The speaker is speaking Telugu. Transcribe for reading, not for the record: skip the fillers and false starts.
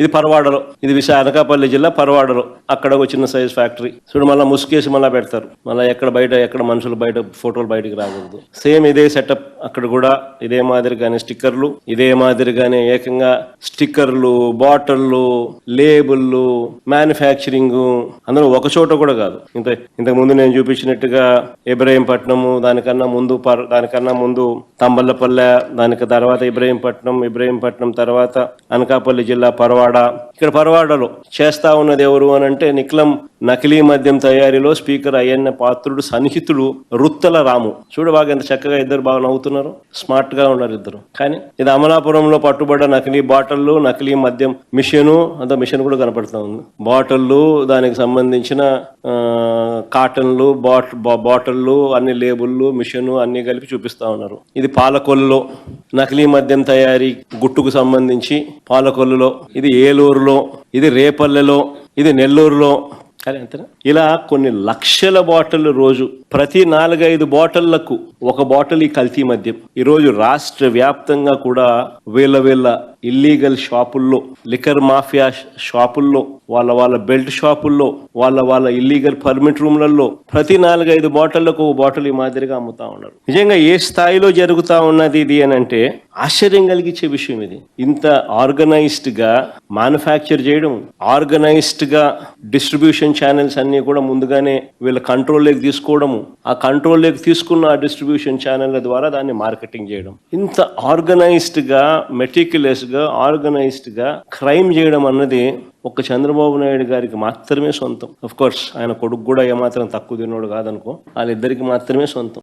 ఇది పరవాడలో, ఇది అనకాపల్లి జిల్లా పరవాడలో, అక్కడ ఒక చిన్న సైజ్ ఫ్యాక్టరీ. చూడు మళ్ళీ ముసుకేసి మళ్ళీ పెడతారు, మళ్ళీ ఎక్కడ మనుషులు బయట ఫోటోలు బయటకు రాకూడదు. సేమ్ ఇదే సెటప్ అక్కడ కూడా, ఇదే మాదిరిగానే స్టిక్కర్లు, ఇదే మాదిరిగానే ఏకంగా స్టిక్కర్లు, బాటిళ్ళు, లేబుల్లు, మ్యానుఫ్యాక్చరింగ్ అందరూ ఒక చోట కూడా కాదు. ఇంతకు ముందు నేను చూపించినట్టుగా ఇబ్రహీంపట్నము, దానికన్నా ముందు తంబల్లపల్లె, దానికి తర్వాత ఇబ్రహీంపట్నం తర్వాత అనకాపల్లి జిల్లా పరవాడ. ఇక్కడ పరవాడలో చేస్తా ఉన్నది ఎవరు అని అంటే నిక్లం నకిలీ మద్యం తయారీలో స్పీకర్ అయ్యన్న పాత్రుడు సన్నిహితుడు రుత్తల రాము. చూడు బాగా ఎంత చక్కగా ఇద్దరు బాగా నవ్వుతున్నారు, స్మార్ట్ గా ఉన్నారు ఇద్దరు. కానీ ఇది అమలాపురంలో పట్టుబడ్డ నకిలీ బాటిళ్ళు, నకిలీ మద్యం మిషన్ కూడా కనపడుతూ ఉంది. బాటిళ్ళు, దానికి సంబంధించిన కాటన్లు, బాటిళ్ళు, అన్ని లేబుల్లు, మిషన్ అన్ని కలిపి చూపిస్తా ఉన్నారు. ఇది పాలకొల్లులో నకిలీ మద్యం తయారీ గుట్టుకు సంబంధించి పాలకొల్లులో, ఇది ఏలూరులో, ఇది రేపల్లెలో, ఇది నెల్లూరులో. కానీ అంతేనా? ఇలా కొన్ని లక్షల బాటిల్ రోజు, ప్రతి 4-5 బాటిళ్లకు ఒక బాటిల్ ఈ కల్తీ మద్యం. ఈరోజు రాష్ట్ర వ్యాప్తంగా కూడా వీళ్ళ ఇల్లీగల్ షాపుల్లో, లిక్కర్ మాఫియా షాపుల్లో, వాళ్ళ బెల్ట్ షాపుల్లో, వాళ్ళ ఇల్లీగల్ పర్మిట్ రూమ్లలో ప్రతి 4-5 బాటిళ్లకు ఒక బాటిల్ ఈ మాదిరిగా అమ్ముతా ఉన్నారు. నిజంగా ఏ స్థాయిలో జరుగుతా ఉన్నది ఇది అని అంటే ఆశ్చర్యం కలిగించే విషయం ఇది. ఇంత ఆర్గనైజ్డ్ గా మ్యానుఫ్యాక్చర్ చేయడం, ఆర్గనైజ్డ్ గా డిస్ట్రిబ్యూషన్ ఛానల్స్ అన్ని కూడా ముందుగానే వీళ్ళ కంట్రోల్లోకి తీసుకోవడము, ఆ కంట్రోల్లోకి తీసుకున్న ఆ డిస్ట్రిబ్యూషన్ ఛానళ్ల ద్వారా దాన్ని మార్కెటింగ్ చేయడం, ఇంత ఆర్గనైజ్డ్ గా మెటిక్యులస్ గా ఆర్గనైజ్డ్ గా క్రైమ్ చేయడం అన్నది ఒక్క చంద్రబాబు నాయుడు గారికి మాత్రమే సొంతం. ఆఫ్ కోర్స్ ఆయన కొడుకు కూడా ఏమాత్రం తక్కువ తిన్నోడు కాదనుకో, వాళ్ళిద్దరికి మాత్రమే సొంతం.